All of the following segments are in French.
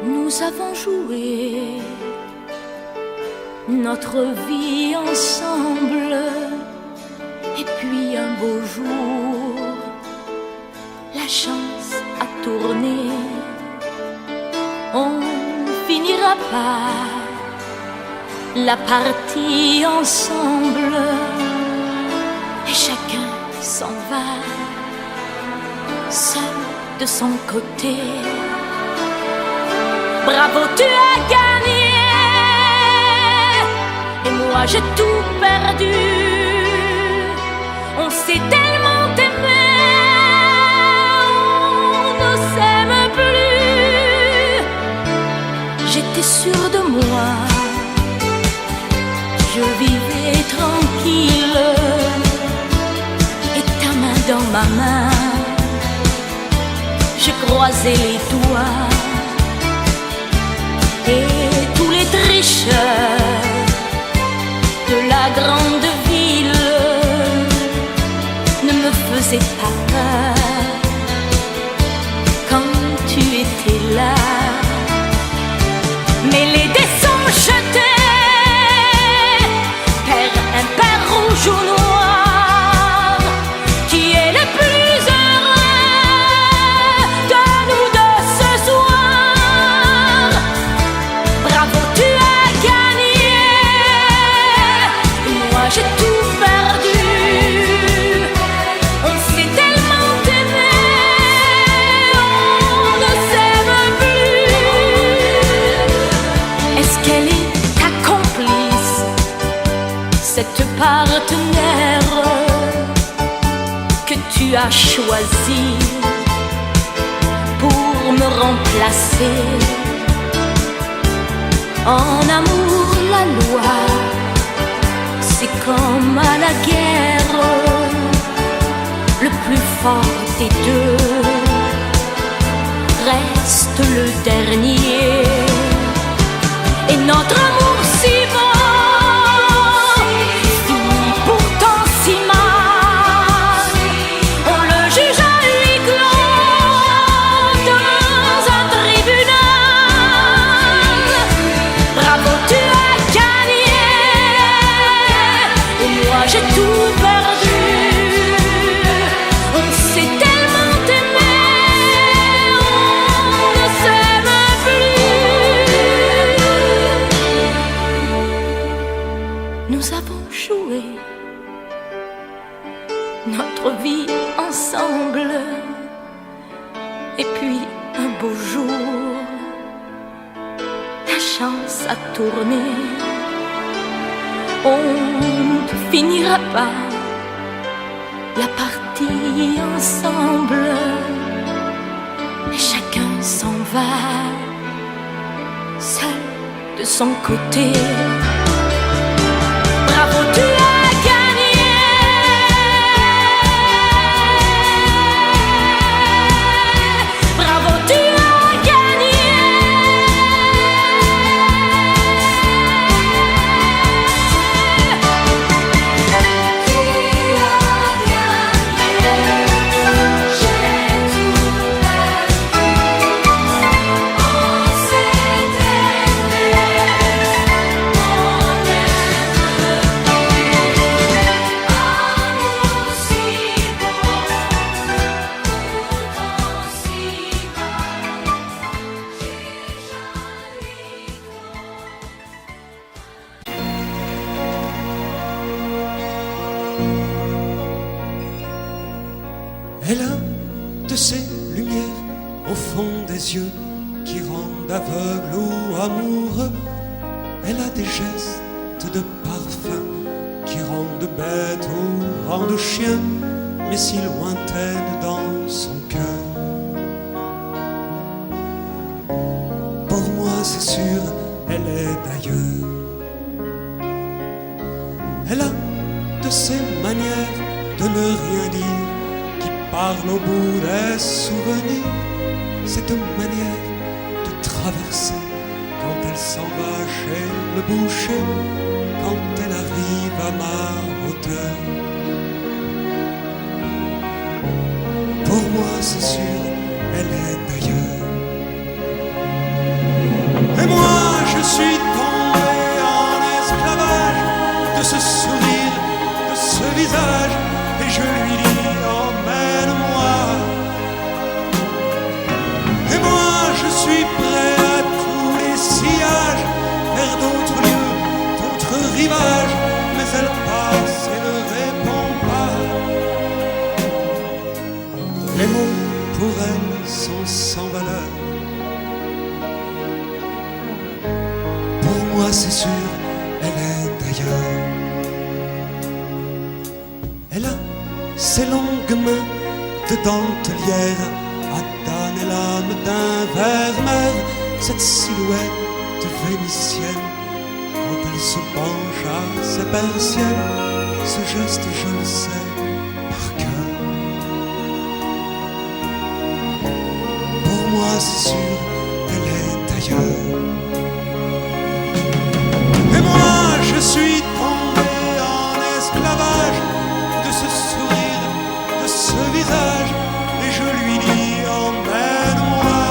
Nous avons joué notre vie ensemble, et puis un beau jour, la chance a tourné. On finira par la partie ensemble, et chacun s'en va, seul de son côté. Bravo, tu as gagné, et moi j'ai tout perdu. On s'est tellement aimé, on ne s'aime plus. J'étais sûre de moi, je vivais tranquille, et ta main dans ma main, je croisais les doigts. Et tous les tricheurs de la grande ville ne me faisaient pas peur quand tu étais là. Mais les dés sont jetés, père impair, rouge ou noir, qui est le plus heureux de nous deux ce soir. Bravo, tu as gagné, moi j'ai tout perdu. On s'est tellement aimé, on ne s'aime plus. Est-ce qu'elle est ta complice, cette partenaire que tu as choisie pour me remplacer? En amour, la loi, c'est comme à la guerre, le plus fort des deux reste le dernier. Et notre amour si beau finit pourtant si mal. On le juge à huis clos dans un tribunal. Bravo, tu as gagné, et moi j'ai tout perdu. On s'est tellement aimé, on ne s'aime plus. Nous avons joué notre vie ensemble, et puis un beau jour, la chance a tourné. On ne finira pas la partie ensemble, et chacun s'en va, seul de son côté. Bravo, tu as gagné, bravo, tu as gagné. Elle a de ces lumières au fond des yeux qui rendent aveugle ou amoureux. Elle a des gestes de parfum qui rendent bête ou rendent chien, mais si lointaine dans son cœur. Pour moi c'est sûr, elle est d'ailleurs. Elle a de ces manières de ne rien dire qui parle au bout des souvenirs. Cette manière de traverser quand elle s'en va chez le boucher, quand elle arrive à ma hauteur. Pour moi c'est sûr, elle est d'ailleurs. moi c'est sûr, elle est ailleurs. Elle a ses longues mains de dentelière à damner l'âme d'un vermeer, cette silhouette vénitienne quand elle se penche à ses persiennes, ce geste je le sais par cœur. Pour moi c'est sûr, elle est ailleurs. Et moi je suis tombé en esclavage de ce sourire, de ce visage, et je lui dis emmène-moi.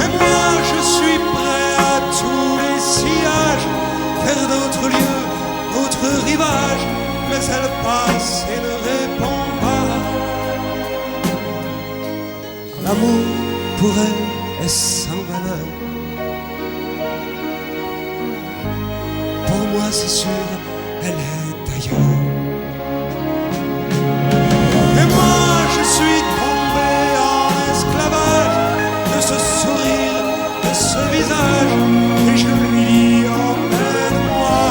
Et moi je suis prêt à tous les sillages, vers d'autres lieux, d'autres rivages, mais elle passe et ne répond pas. L'amour pour elle est sans valeur. Pour moi c'est sûr, elle est ailleurs. Et moi je suis tombé en esclavage de ce sourire, de ce visage, et je lui dis emmène-moi.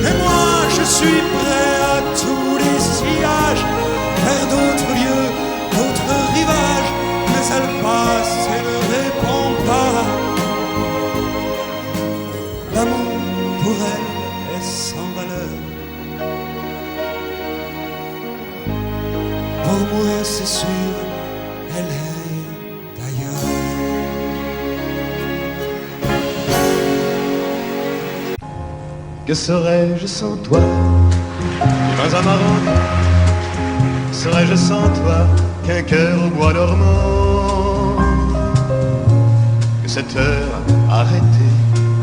Et moi je suis prêt à tous les sillages, vers d'autres lieux, d'autres rivages, mais elle passe et ne répond pas. L'amour pour elle est sans valeur. Pour moi c'est sûr, elle est d'ailleurs. Que serais-je sans toi? Vivant à ma rencontre, serais-je sans toi qu'un cœur au bois dormant? Que cette heure arrêtée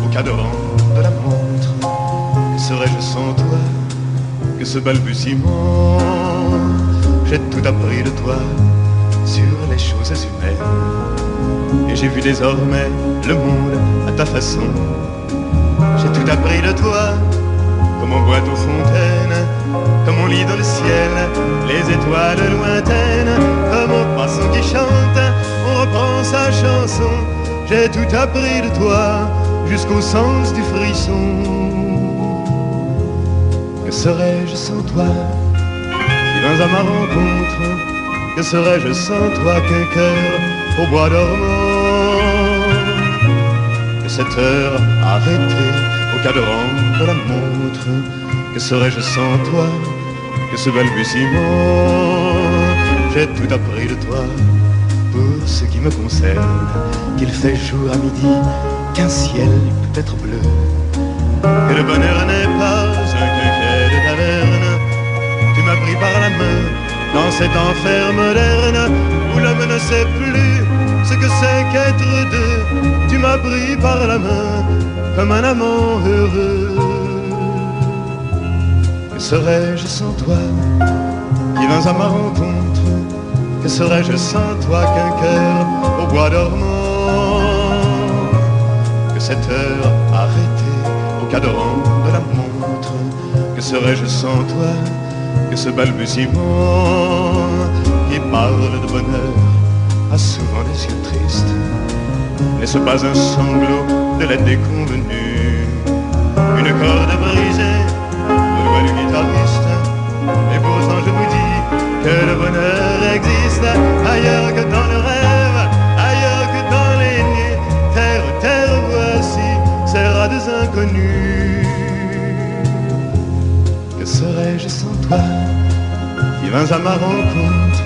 au cadran de la montre, que serais-je sans toi que ce balbutiement? J'ai tout appris de toi sur les choses humaines, et j'ai vu désormais le monde à ta façon. J'ai tout appris de toi, comme on boit aux fontaines, comme on lit dans le ciel les étoiles lointaines, comme au poisson qui chante, on reprend sa chanson. J'ai tout appris de toi, jusqu'au sens du frisson. Que serais-je sans toi? Vivant à ma rencontre, que serais-je sans toi qu'un cœur au bois dormant? Que cette heure arrêtée au cadran de la montre, que serais-je sans toi que ce balbutiement? J'ai tout appris de toi pour ce qui me concerne, qu'il fait jour à midi, qu'un ciel peut être bleu, que le bonheur n'est pas un quinquet de taverne. Tu m'as pris par la main dans cet enfer moderne où l'homme ne sait plus ce que c'est qu'être deux. Tu m'as pris par la main comme un amant heureux. Que serais-je sans toi qui vins à ma rencontre? Que serais-je sans toi qu'un cœur au bois dormant? Que cette heure arrêtée au cadran de la montre, que serais-je sans toi que ce balbutiement qui parle de bonheur a souvent des yeux tristes, n'est-ce pas un sanglot de la déconvenue, une corde brisée au doigt du guitariste? Et pourtant je vous dis que le bonheur existe ailleurs que dans le rêve, ailleurs que dans les nuits. Terre, terre, voici ces rades inconnus. Que serais-je sans toi qui vins à ma rencontre?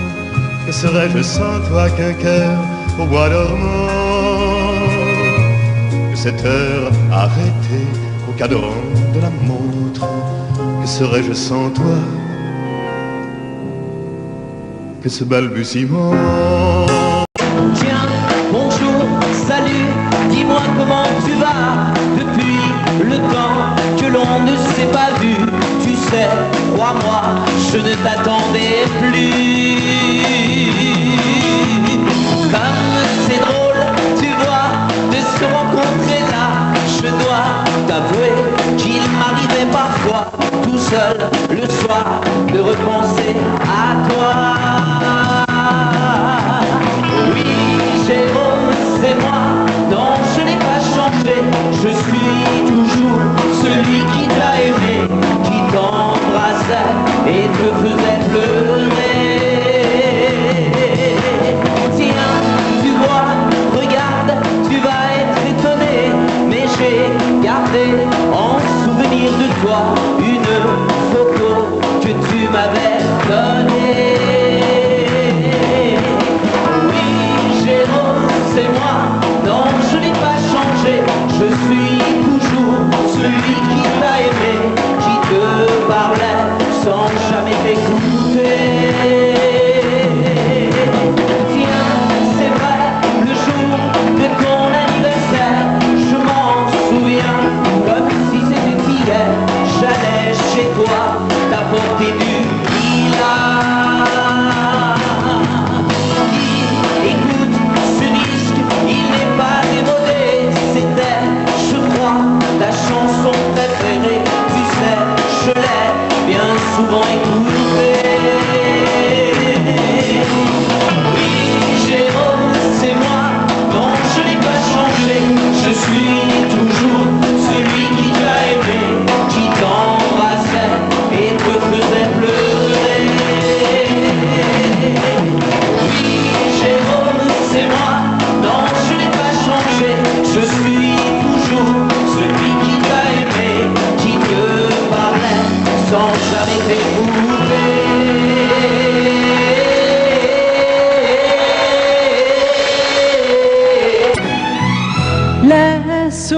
Que serais-je sans toi qu'un cœur au bois dormant? Que cette heure arrêtée au cadran de la montre, que serais-je sans toi que ce balbutiement? Tiens, bonjour, salut, dis-moi comment tu vas depuis le temps que l'on ne s'est pas vu. Tu sais, crois-moi, je ne t'attendais plus. Comme c'est drôle, tu vois, de se rencontrer là. Je dois t'avouer qu'il m'arrivait parfois, tout seul le soir, de repenser à toi. Oui, Jérôme, c'est moi.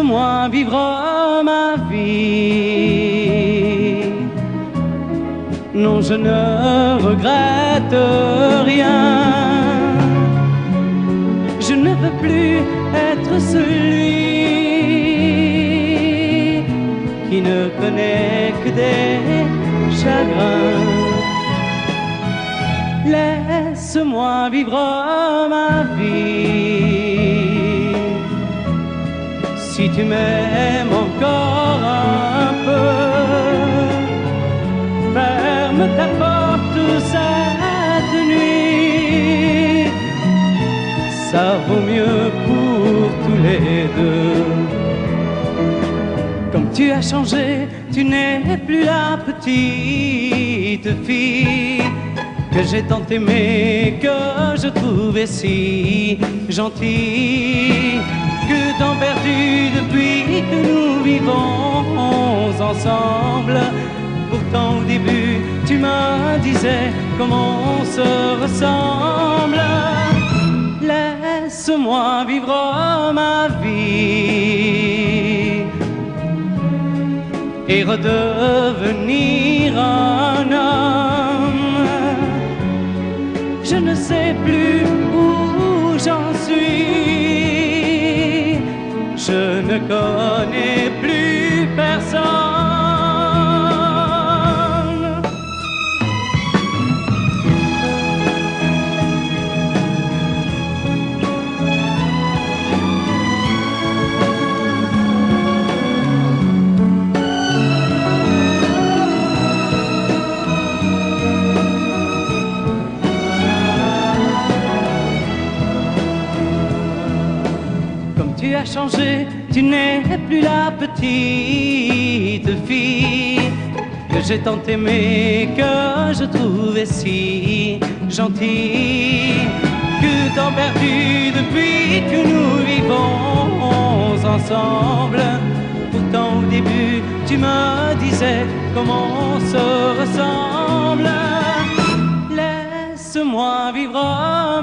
laisse-moi vivre ma vie. Non, je ne regrette rien. Je ne veux plus être celui qui ne connaît que des chagrins. Laisse-moi vivre ma vie. Si tu m'aimes encore un peu, ferme ta porte cette nuit. Ça vaut mieux pour tous les deux. Comme tu as changé, tu n'es plus la petite fille que j'ai tant aimé, que je trouvais si gentille. Que temps perdu depuis que nous vivons ensemble. Pourtant au début tu me disais comment on se ressemble. Laisse-moi vivre ma vie et redevenir un homme. Je ne sais plus où j'en suis. Je ne connais plus personne. Tu as changé, tu n'es plus la petite fille que j'ai tant aimée, que je trouvais si gentille. Que temps perdu depuis que nous vivons ensemble. Pourtant au début tu me disais comment on se ressemble. Laisse-moi vivre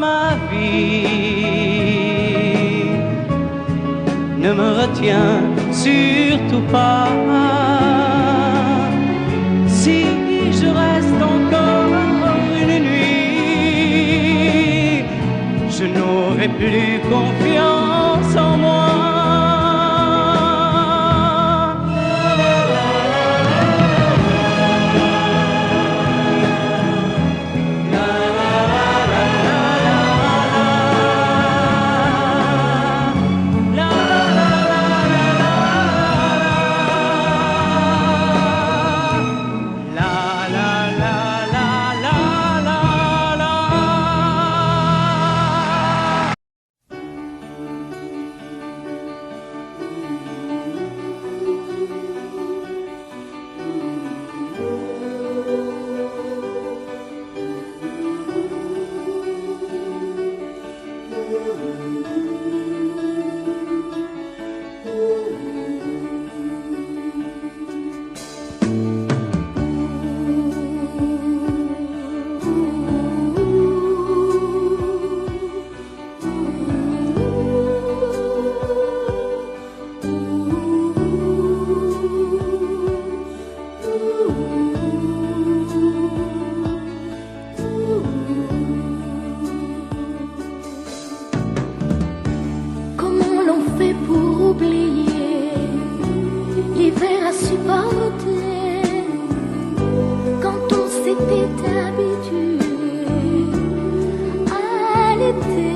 ma vie. Ne me retiens surtout pas. Si je reste encore une nuit, je n'aurai plus confiance en moi. Quand on s'était habitué à l'été,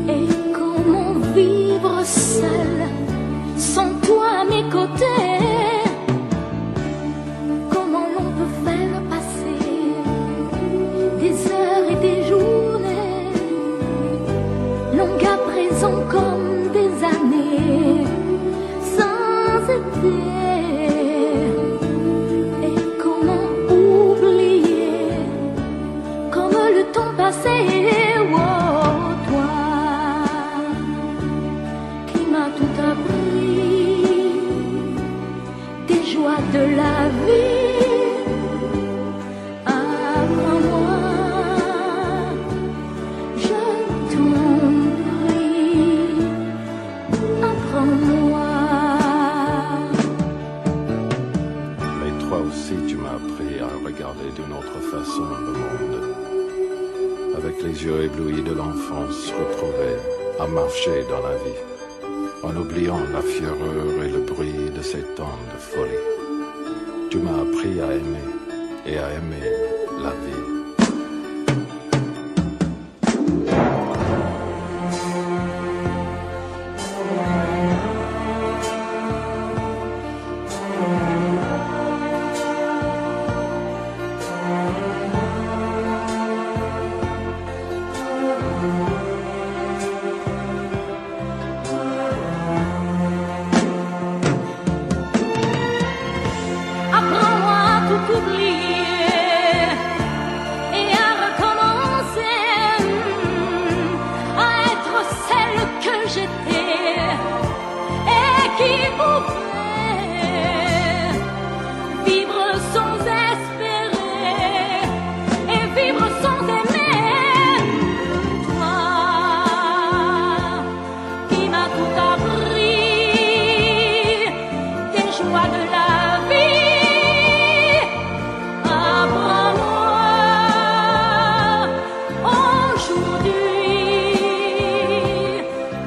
et comment vivre seul sans toi à mes côtés. Comment l'on peut faire passer des heures et des journées longues à présent comme des années sans été. Et comment oublier comme le temps passé. avec les yeux éblouis de l'enfance retrouvée, à marcher dans la vie, en oubliant la fureur et le bruit de ces temps de folie. Tu m'as appris à aimer et à aimer la vie. Apprends-moi à tout oublier et à recommencer, à être celle que j'étais et qui pouvait vivre sans espérer et vivre sans aimer. Toi qui m'as tout appris, des joies de la vie. Apprends-moi aujourd'hui,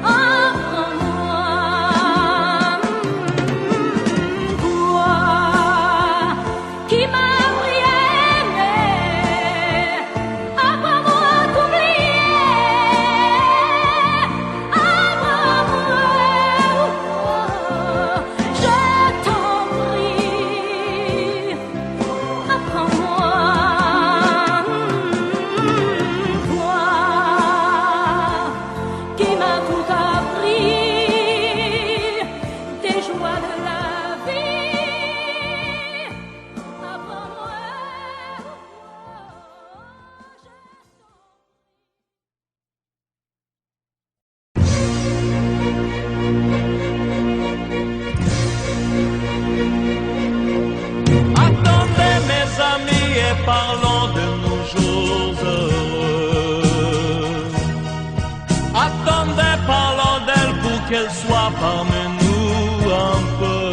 apprends-moi, toi qui m'as appris à aimer, apprends-moi à t'oublier, apprends-moi, je t'en prie. Apprends-moi, toi qui m'as tout appris, des joies de la vie. Apprends-moi, Attendez mes amis et parlons de nos jours heureux. Attendez, parlons d'elle pour qu'elle soit parmi nous un peu.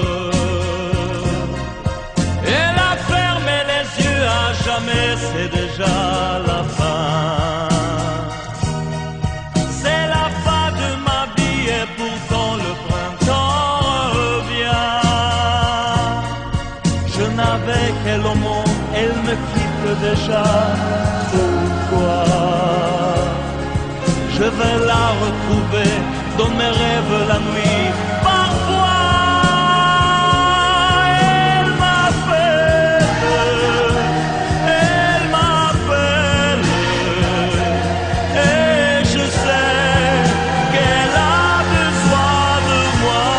Elle a fermé les yeux à jamais, c'est déjà la fin. C'est la fin de ma vie et pourtant le printemps revient. Je n'avais qu'elle au monde, elle me quitte déjà. Pourquoi? Je vais la retrouver dans mes rêves la nuit. Parfois, elle m'appelle, et je sais qu'elle a besoin de moi.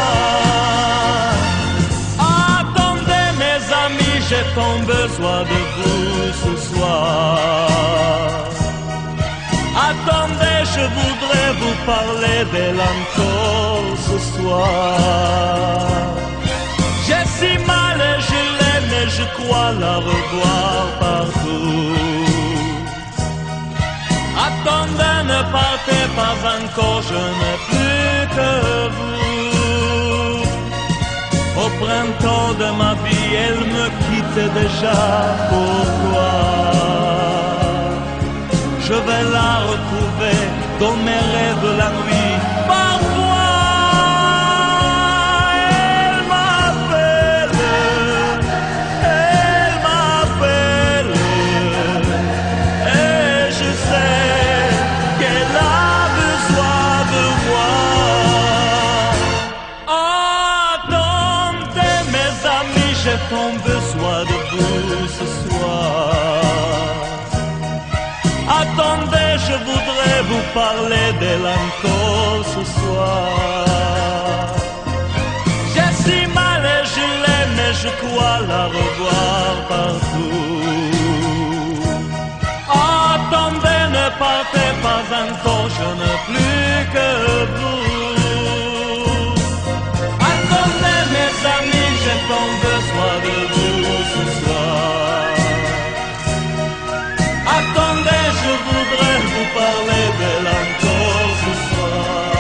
Attendez mes amis, j'ai tant besoin de vous ce soir. Attendez, je voudrais vous parler d'elle encore ce soir. J'ai si mal et je l'aime et je crois la revoir partout. Attendez, ne partez pas encore, je n'ai plus que vous. Au printemps de ma vie, elle me quitte déjà. Pourquoi? Je vais la retrouver dans mes rêves la nuit. Parfois, elle m'appelle, et je sais qu'elle a besoin de moi. Attendez mes amis, j'ai tant besoin de vous ce soir. Attendez, je voudrais vous parler d'elle encore ce soir. J'ai si mal et je l'aime et je crois la revoir partout. Attendez, ne partez pas encore, je n'ai plus que vous. Attendez mes amis, j'ai tant besoin de vous ce soir. Attendez, je voudrais vous parler d'elle encore ce soir.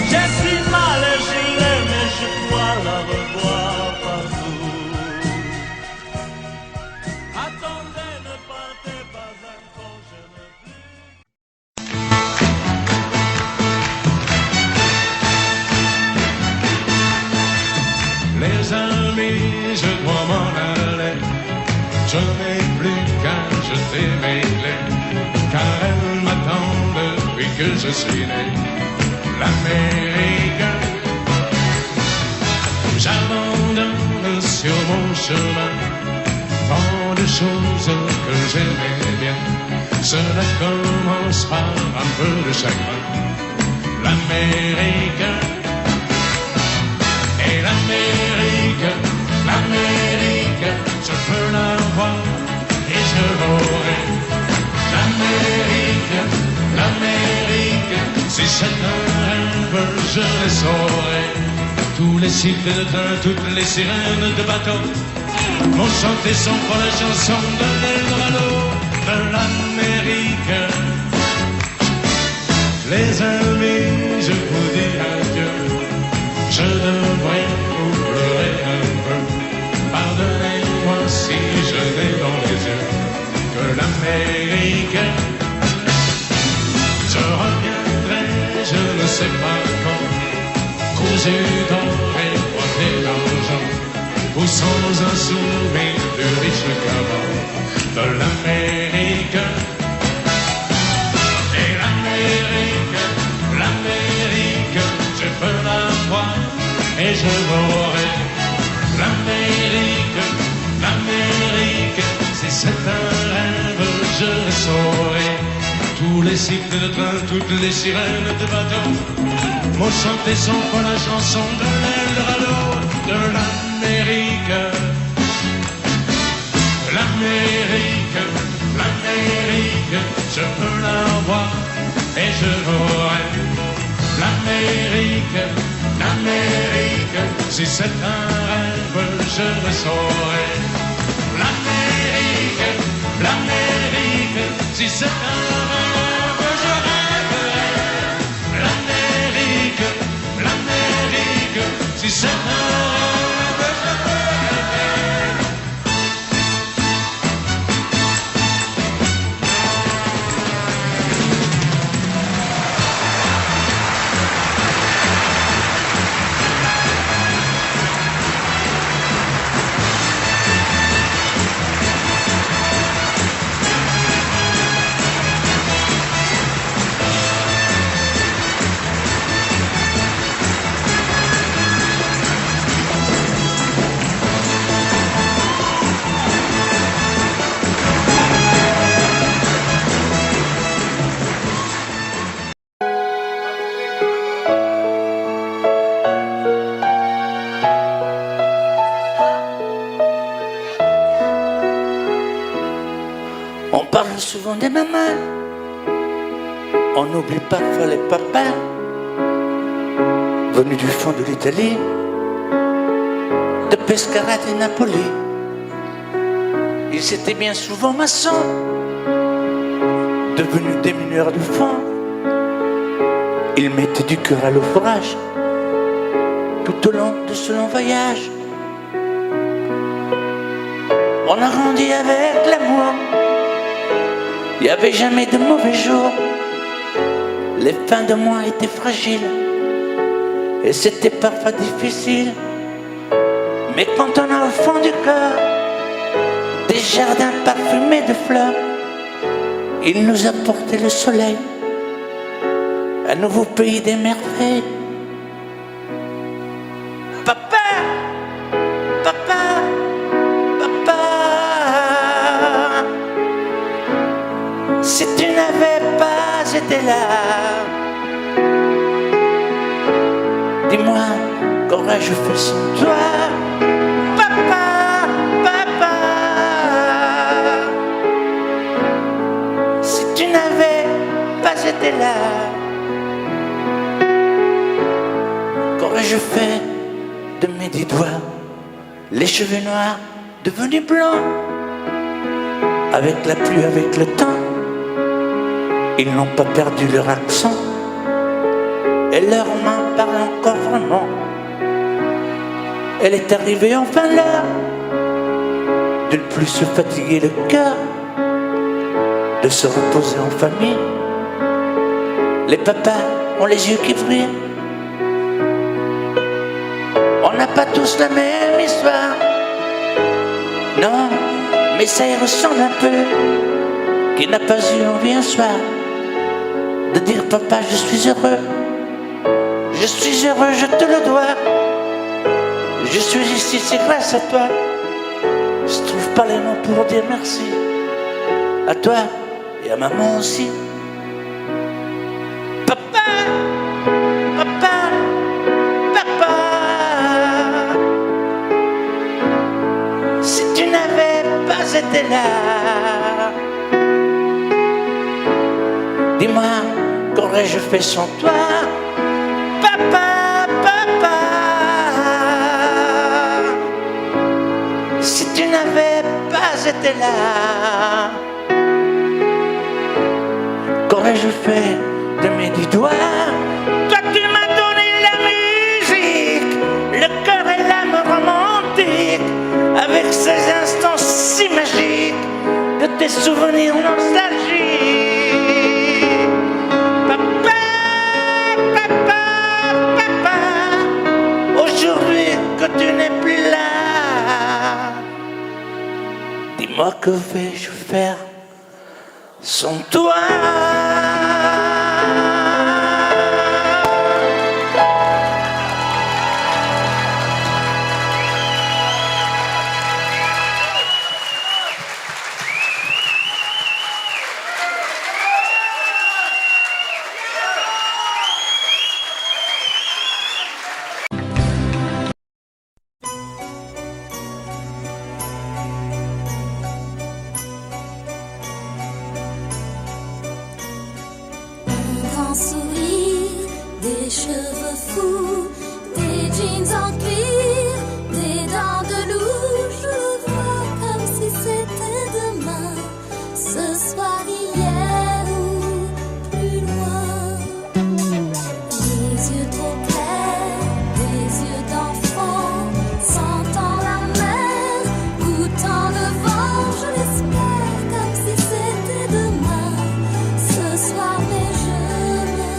J'ai si mal et je l'aime et je crois la revoir partout. Attendez, ne partez pas encore. apporter mes clés, car elle m'attend depuis que je suis né. L'Amérique, j'abandonne sur mon chemin tant de choses que j'aimais bien. Cela commence par un peu de chagrin. L'Amérique, et l'Amérique, l'Amérique, je peux la voir et je l'aurai. L'Amérique, l'Amérique, si c'est un rêve, je le saurai. Tous les cycles de train, toutes les sirènes de bateau m'ont chanté son pour la chanson de l'Eldorado de l'Amérique. Les amis, je vous dis adieu, je devrais vous pleurer un peu. Pardonnez-moi si je n'ai dans les yeux que l'Amérique. Je reviendrai, je ne sais pas quand, cousu d'or et pointé d'argent, ou sans un souvenir plus riche qu'avant de l'Amérique. Et l'Amérique, l'Amérique, je peux la voir et je l'aurai. L'Amérique, l'Amérique, si c'est un rêve, je le saurai. Tous les cycles de train, toutes les sirènes de bateau m'ont chanté son pour la chanson de l'Eldorado de l'Amérique. L'Amérique, l'Amérique, je peux la voir et je l'aurai. L'Amérique, l'Amérique, si c'est un rêve, je le saurai. L'Amérique, l'Amérique, si c'est un rêve, je rêverai. L'Amérique, l'Amérique, si c'est un rêve, je rêverai. On parle souvent des mamans, on oublie parfois les papas, venus du fond de l'Italie, de Pescara et Napoli. Ils étaient bien souvent maçons, devenus des mineurs du fond. Ils mettaient du cœur à l'ouvrage, tout au long de ce long voyage. On a grandi avec l'amour. Il n'y avait jamais de mauvais jours. Les fins de mois étaient fragiles et c'était parfois difficile. Mais quand on a au fond du cœur des jardins parfumés de fleurs, il nous a porté le soleil, un nouveau pays des merveilles. Papa, papa, papa, si tu n'avais pas été là, dis-moi, qu'aurais-je fait sans toi? Papa, papa, si tu n'avais pas été là, qu'aurais-je fait de mes 10 doigts? Les cheveux noirs devenus blancs, avec la pluie, avec le temps. Ils n'ont pas perdu leur accent et leurs mains parlent encore vraiment. Elle est arrivée enfin l'heure de ne plus se fatiguer le cœur, de se reposer en famille. Les papas ont les yeux qui brillent. On n'a pas tous la même histoire, non, mais ça y ressemble un peu. qui n'a pas eu envie un soir de dire papa je suis heureux, je suis heureux, je te le dois, je suis ici c'est grâce à toi, je trouve pas les mots pour dire merci à toi et à maman aussi. Papa, papa, papa, si tu n'avais pas été là, dis-moi, qu'aurais-je fait sans toi? Papa, papa, si tu n'avais pas été là, qu'aurais-je fait de mes 10 doigts? Toi tu m'as donné la musique, le cœur et l'âme romantique, avec ces instants si magiques de tes souvenirs nostalgiques. Que tu n'es plus là, dis-moi que vais-je faire sans toi? Grand sourire, des cheveux fous, des jeans en cuir, des dents de loup. Je le vois comme si c'était demain, ce soir, hier ou plus loin. Les yeux trop clairs, des yeux d'enfant, sentant la mer, goûtant le vent. Je l'espère comme si c'était demain, ce soir, mais je me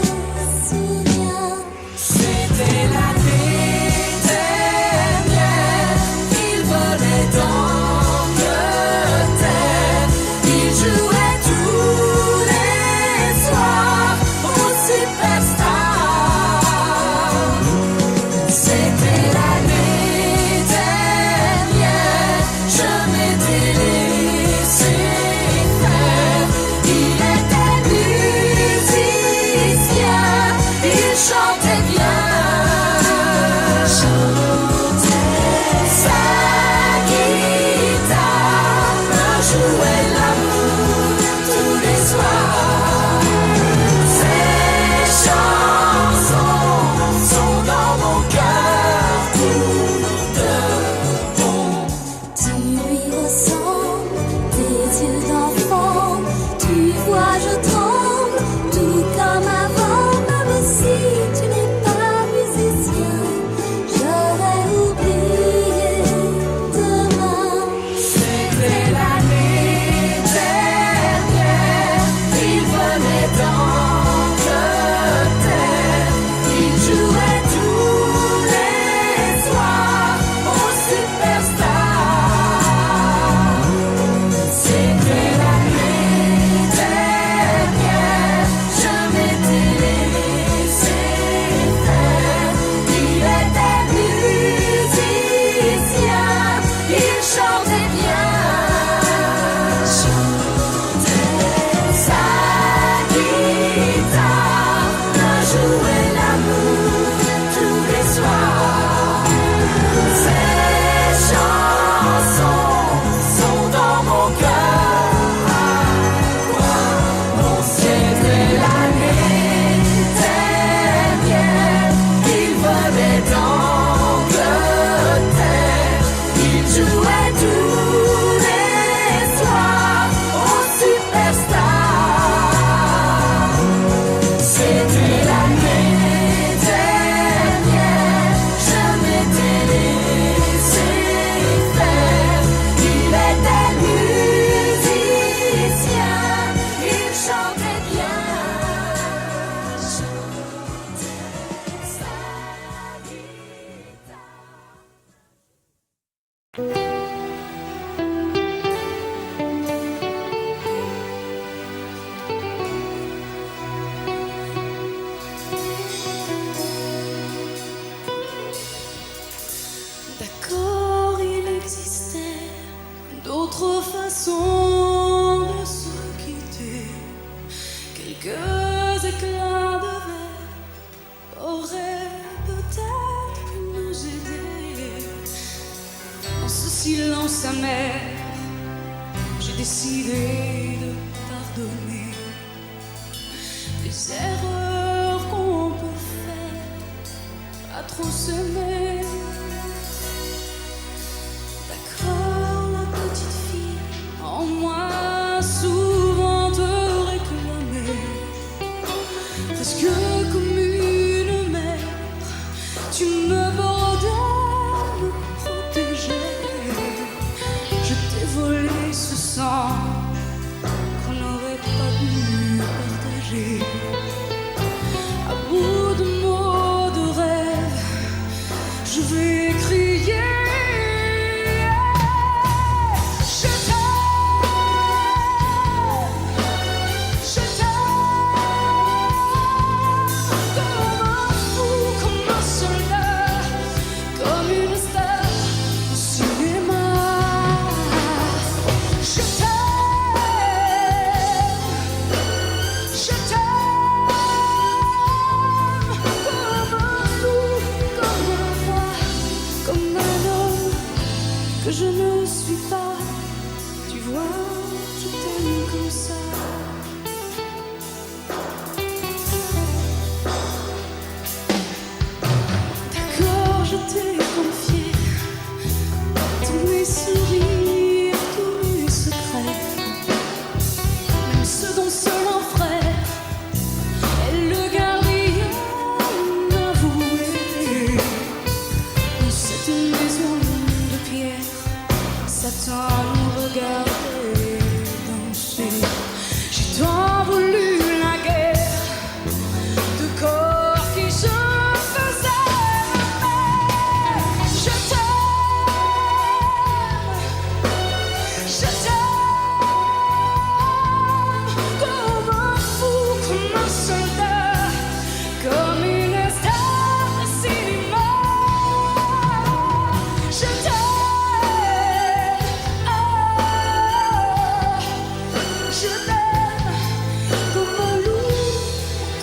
quelques éclats de verre auraient peut-être pu nous aider. Dans ce silence amer, j'ai décidé de pardonner les erreurs qu'on peut faire à trop s'aimer. D'accord, la petite fille en moi souvent te réclamait, presque comme une mère, tu me bordais, me protégeais. Je t'ai volé ce sang qu'on n'aurait pas dû partager. À bout de mots, de rêves, je vais crier. Je ne suis pas, tu vois, je t'aime comme ça. D'accord, je t'ai confié tous mes sourires, tous mes secrets, même ceux dont seul un frère est le gardien avoué. C'est une maison de pierre, Satan nous regardait danser. J'ai tant voulu la guerre de corps qui se faisaient aimer. Je t'aime, comme un fou, comme un soldat, comme une star de cinéma. Je t'aime. Je t'aime comme un loup,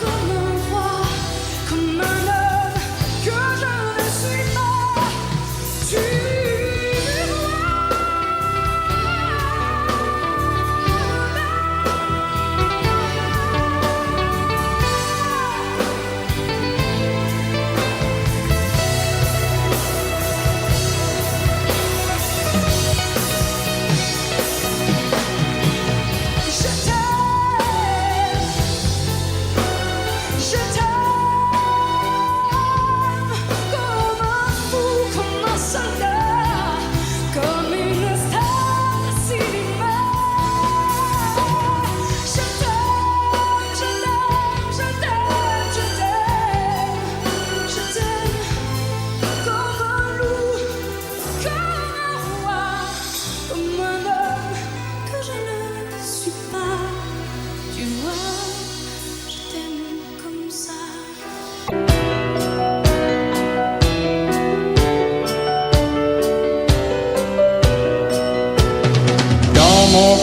comme un roi, comme un homme que je ne suis pas. Tu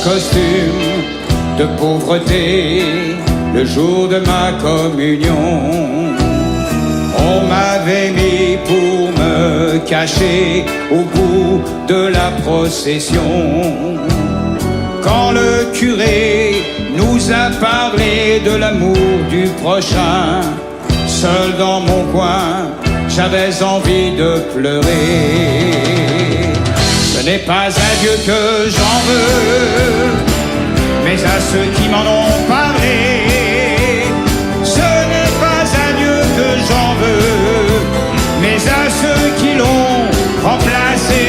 costume de pauvreté, le jour de ma communion, on m'avait mis pour me cacher au bout de la procession. Quand le curé nous a parlé de l'amour du prochain, seul dans mon coin, j'avais envie de pleurer. Ce n'est pas à Dieu que j'en veux, mais à ceux qui m'en ont parlé. Ce n'est pas à Dieu que j'en veux, mais à ceux qui l'ont remplacé.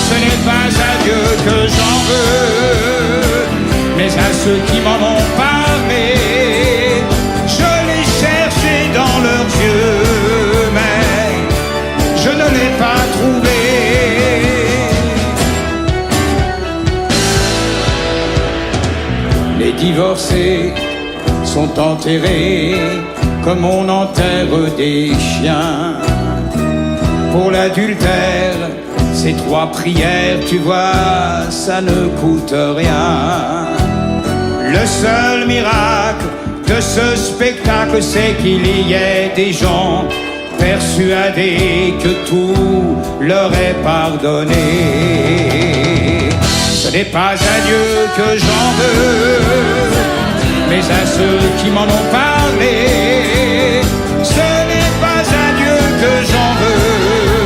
Ce n'est pas à Dieu que j'en veux, mais à ceux qui m'en ont parlé. Je l'ai cherché dans leurs yeux, mais je ne l'ai pas trouvé. Les divorcés sont enterrés comme on enterre des chiens. Pour l'adultère, ces 3 prières, tu vois, ça ne coûte rien. Le seul miracle de ce spectacle, c'est qu'il y ait des gens persuadés que tout leur est pardonné. Ce n'est pas à Dieu que j'en veux, mais à ceux qui m'en ont parlé. Ce n'est pas à Dieu que j'en veux,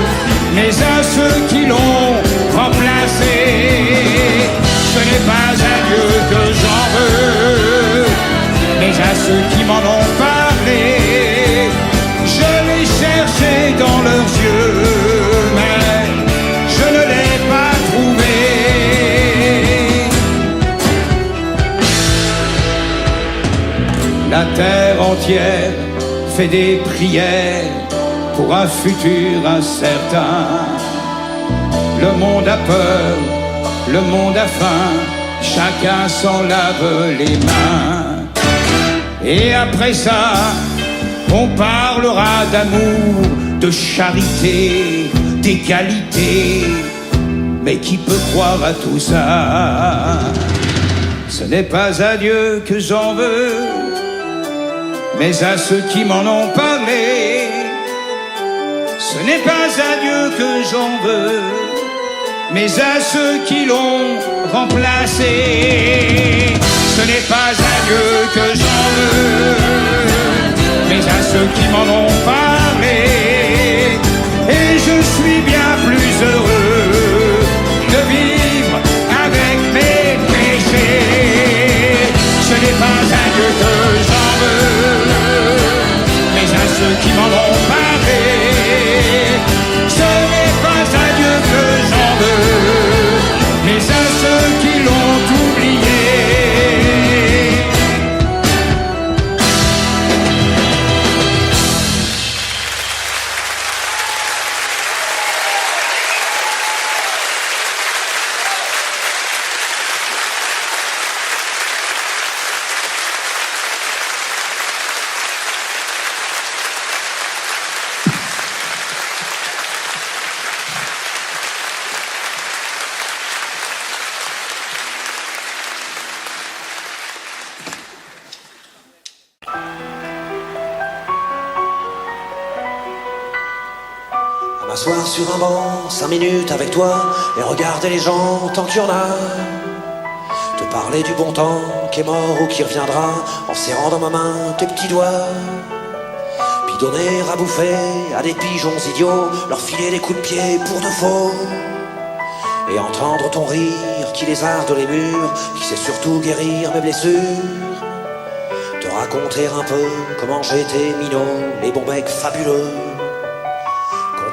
mais à ceux qui l'ont remplacé. Ce n'est pas à Dieu que j'en veux, mais à ceux qui m'en ont parlé. Je l'ai cherché dans leurs yeux, mais je ne l'ai pas trouvé. La terre entière fait des prières pour un futur incertain. Le monde a peur, le monde a faim, chacun s'en lave les mains. Et après ça, on parlera d'amour, de charité, d'égalité. Mais qui peut croire à tout ça? Ce n'est pas à Dieu que j'en veux, mais à ceux qui m'en ont parlé. Ce n'est pas à Dieu que j'en veux, mais à ceux qui l'ont remplacé. Ce n'est pas à Dieu que j'en veux, mais à ceux qui m'en ont parlé. Et je suis bien plus heureux de vivre avec mes péchés. Ce n'est pas à Dieu que j'en veux, mais à ceux qui m'en ont parlé. Ce n'est pas à Dieu que j'en veux, mais à ceux qui l'ont oublié. M'asseoir sur un banc, 5 minutes avec toi, et regarder les gens tant qu'il y en a. Te parler du bon temps qui est mort ou qui reviendra, en serrant dans ma main tes petits doigts. Puis donner à bouffer à des pigeons idiots, leur filer des coups de pied pour de faux. Et entendre ton rire qui lézarde les murs, qui sait surtout guérir mes blessures. Te raconter un peu comment j'étais minot, les bons mecs fabuleux.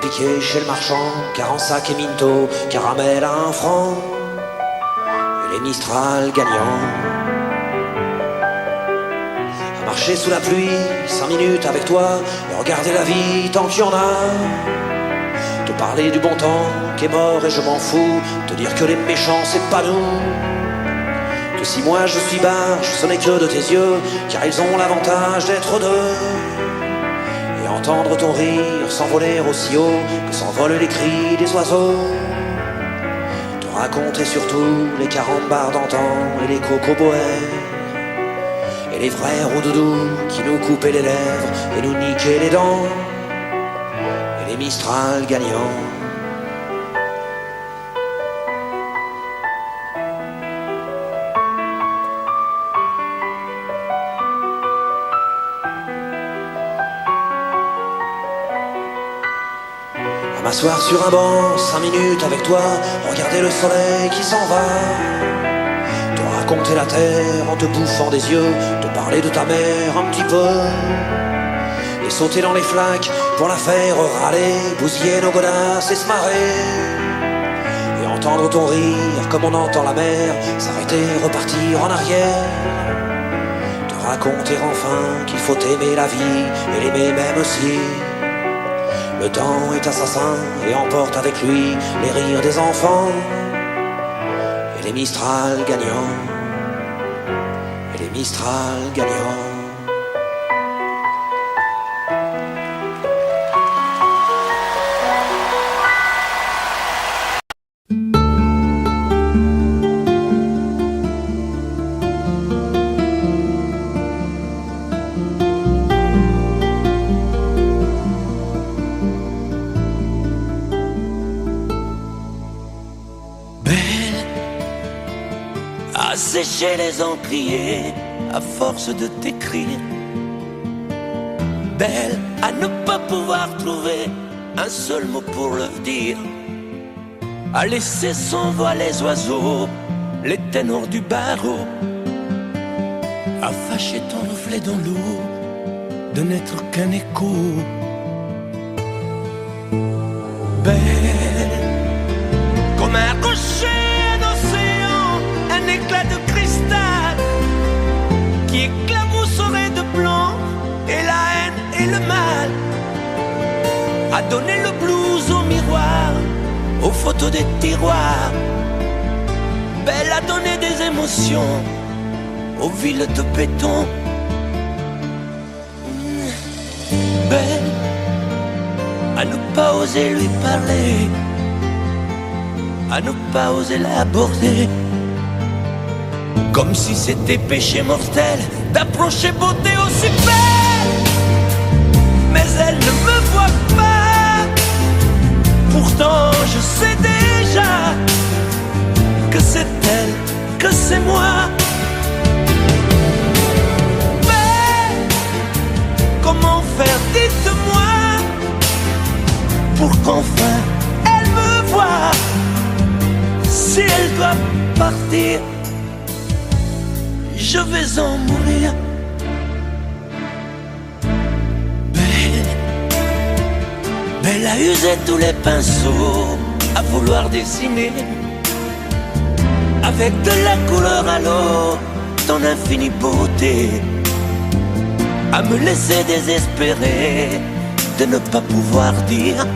Piqué chez le marchand, 40 sacs et minto, caramel à 1 franc, et les Mistral gagnants. À marcher sous la pluie, 5 minutes avec toi, et regarder la vie tant qu'il y en a. Te parler du bon temps qui est mort et je m'en fous, te dire que les méchants c'est pas nous. Que si moi je suis barge, ce n'est que de tes yeux, car ils ont l'avantage d'être deux. Entendre ton rire s'envoler aussi haut que s'envolent les cris des oiseaux. Te raconter surtout les carambars d'antan et les cocoboères, et les vrais roudoudous qui nous coupaient les lèvres et nous niquaient les dents, et les Mistral gagnants. M'asseoir sur un banc, 5 minutes avec toi, regarder le soleil qui s'en va. Te raconter la terre en te bouffant des yeux, te parler de ta mère un petit peu. Et sauter dans les flaques pour la faire râler, bousiller nos godasses et se marrer. Et entendre ton rire comme on entend la mer, s'arrêter, repartir en arrière. Te raconter enfin qu'il faut aimer la vie et l'aimer même aussi. Le temps est assassin et emporte avec lui les rires des enfants et les Mistral gagnants, et les Mistral gagnants. sécher les encriers à force de t'écrire. Belle à ne pas pouvoir trouver un seul mot pour le dire, à laisser s'envoler les oiseaux, les ténors du barreau, à fâcher ton reflet dans l'eau, de n'être qu'un écho. Belle comme un rocher, un océan, un éclat de cristal qui éclabousserait de blanc et la haine et le mal, à donner le blues au miroir, aux photos des tiroirs. Belle à donner des émotions aux villes de béton. Belle à ne pas oser lui parler, à ne pas oser l'aborder, comme si c'était péché mortel d'approcher beauté aussi belle. Mais elle ne me voit pas, pourtant je sais déjà que c'est elle, que c'est moi. Mais comment faire, dites-moi, pour qu'enfin elle me voie. Si elle doit partir, je vais en mourir. Belle a usé tous les pinceaux à vouloir dessiner avec de la couleur à l'eau ton infinie beauté, à me laisser désespérer de ne pas pouvoir dire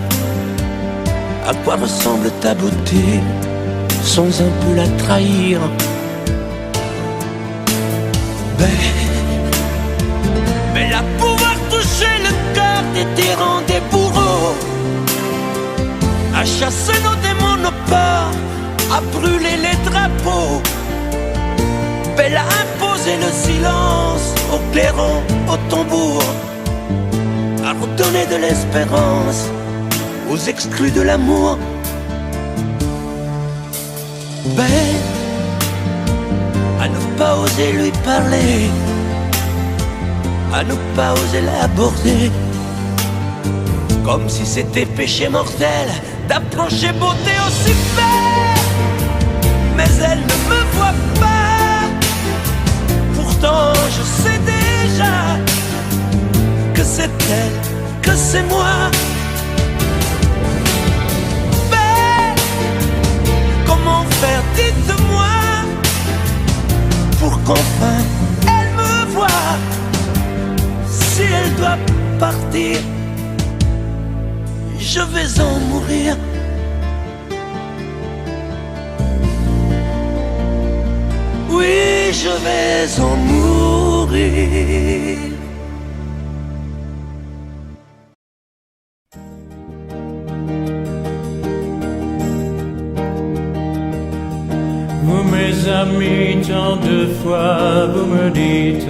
à quoi ressemble ta beauté sans un peu la trahir. Belle à pouvoir toucher le cœur des tyrans, des bourreaux, à chasser nos démons, nos peurs, à brûler les drapeaux. Belle à imposer le silence au clairon, au tambour, à redonner de l'espérance aux exclus de l'amour. Belle à ne pas oser lui parler, à ne pas oser l'aborder, comme si c'était péché mortel d'approcher beauté aussi belle. Mais elle ne me voit pas, pourtant je sais déjà que c'est elle, que c'est moi. Belle, comment faire, dites-moi, pour qu'enfin elle me voie. Si elle doit partir, je vais en mourir. Oui, je vais en mourir. Vous mes amis, tant de fois vous me dites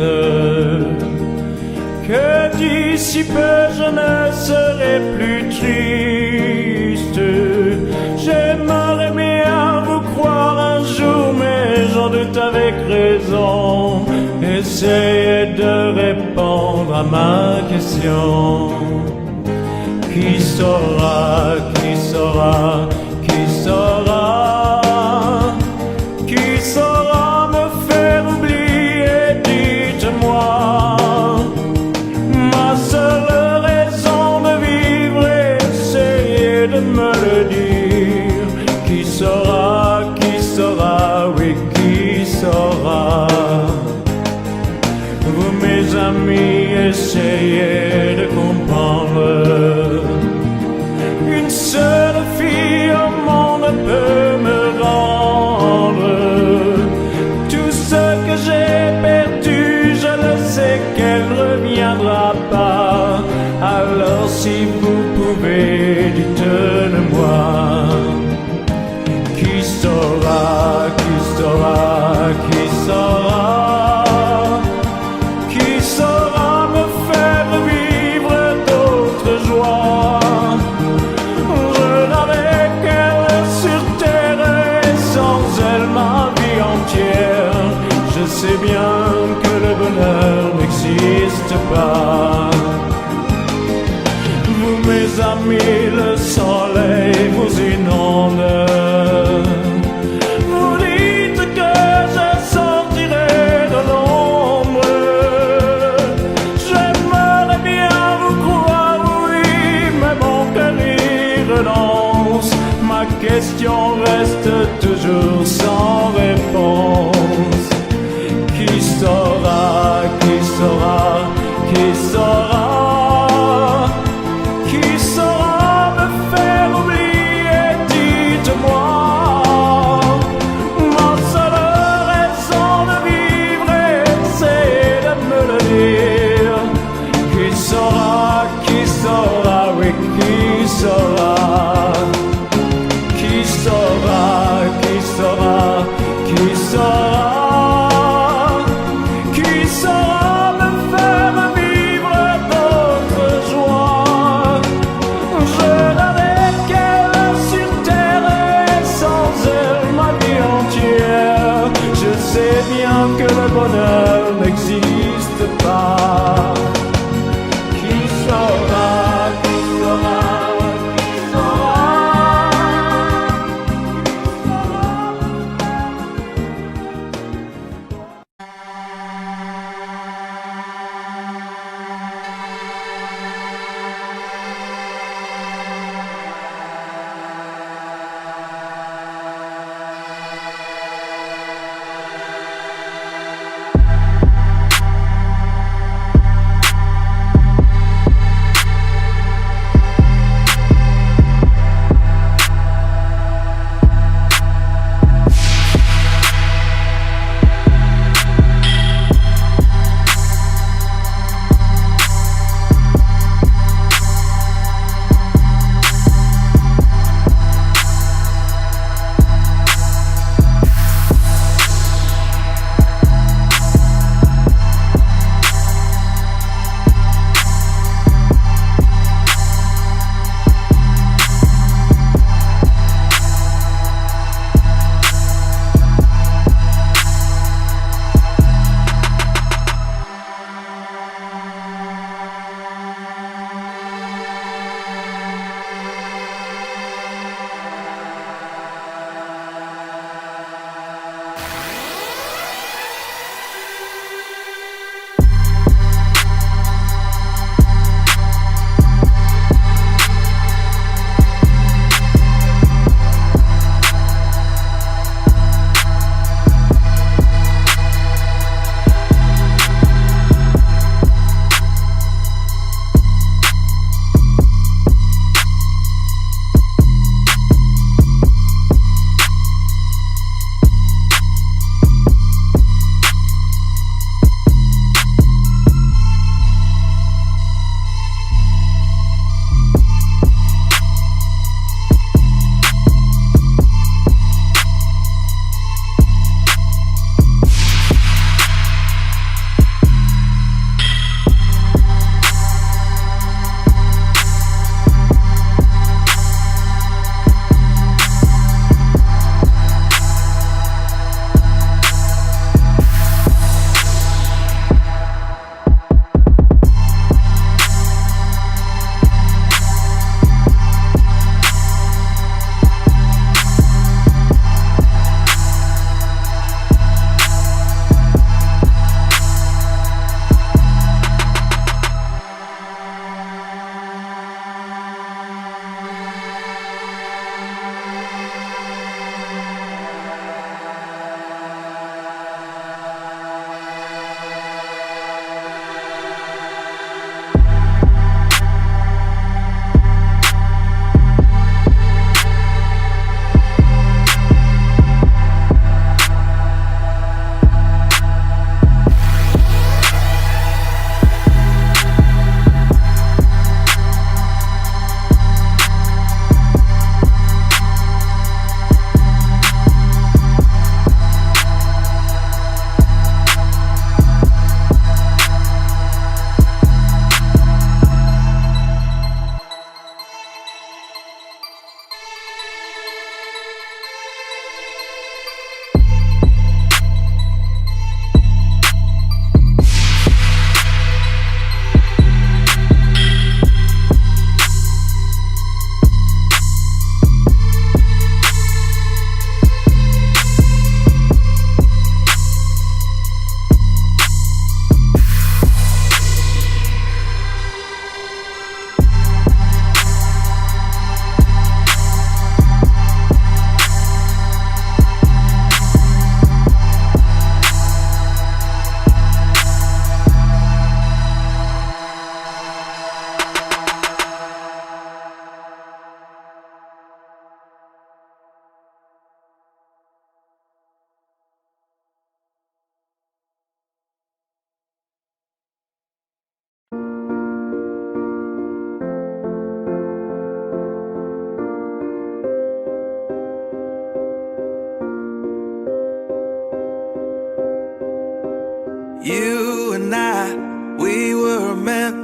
que d'ici peu je ne serai plus triste. J'aimerais bien vous croire un jour, mais j'en doute avec raison. Essayez de répondre à ma question. Qui saura, qui saura, qui saura, qui saura me faire oublier, dites-moi. Ma seule raison de vivre, essayez de me le dire. Qui saura, oui, qui saura. Vous mes amis, essayez de comprendre. Une seule fille au monde peut n'existe pas. Vous, mes amis, le soleil vous inonde. Vous dites que je sortirai de l'ombre. J'aimerais bien vous croire, oui, mais mon cœur y renonce. Ma question reste toujours sans réponse. Qui saura, qui saura, qui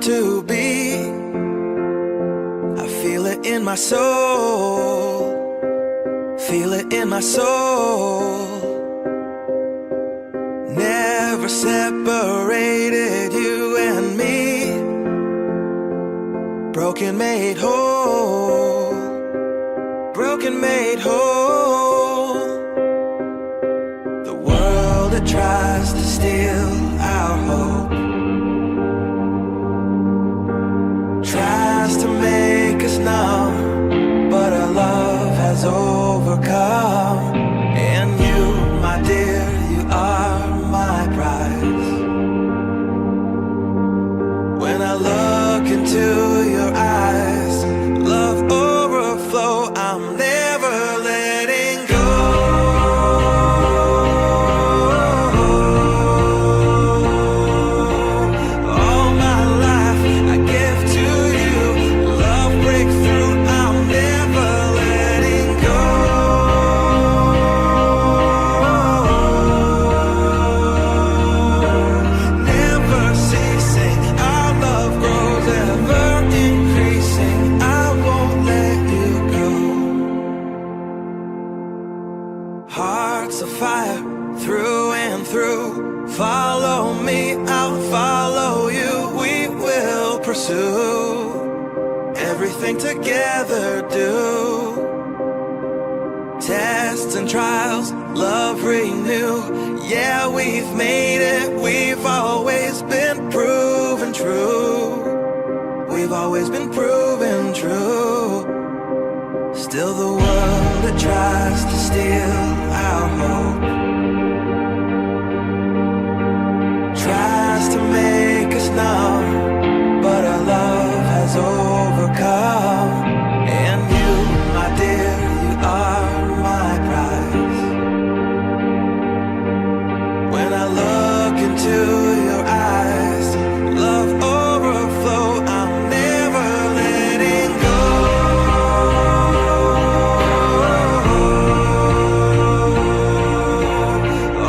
to be. I feel it in my soul, feel it in my soul. Never separated, you and me. Broken made whole, broken made whole. The world that tries to steal our hope tries to make us numb, but our love has overcome. And you, my dear, you are my prize. When I look into your eyes, love overflow, I'm never letting go. All my life I give to you, love breakthrough, I'm never letting go. Never ceasing, our love grows, ever increasing, I won't let you go. Hearts of fire, through and through. Follow me, I'll follow you. We will pursue everything together, do. Tests and trials, love renew. Yeah, we've made it, we've always been proven true. We've always been proven true. Still the world that tries to steal our hope tries to make us numb, but our love has overcome. And you, my dear, you are my prize. When I look into your eyes, love overflow, I'm never letting go.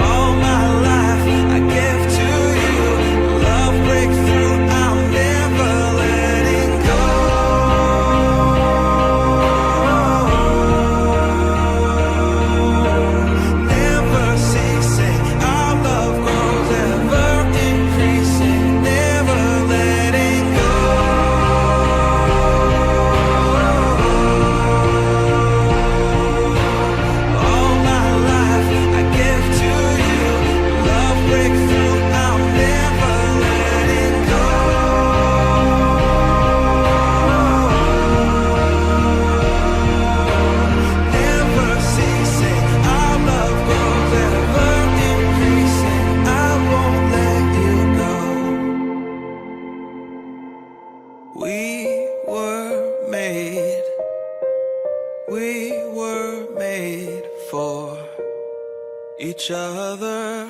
All my life I give to you, love breakthrough, I'm never letting go. Never ceasing, our love grows, ever increasing, never letting go. All my life I give to you, love breakthrough, I'm never letting go. Never ceasing, our love grows, ever increasing, I won't let you go. We were made for each other.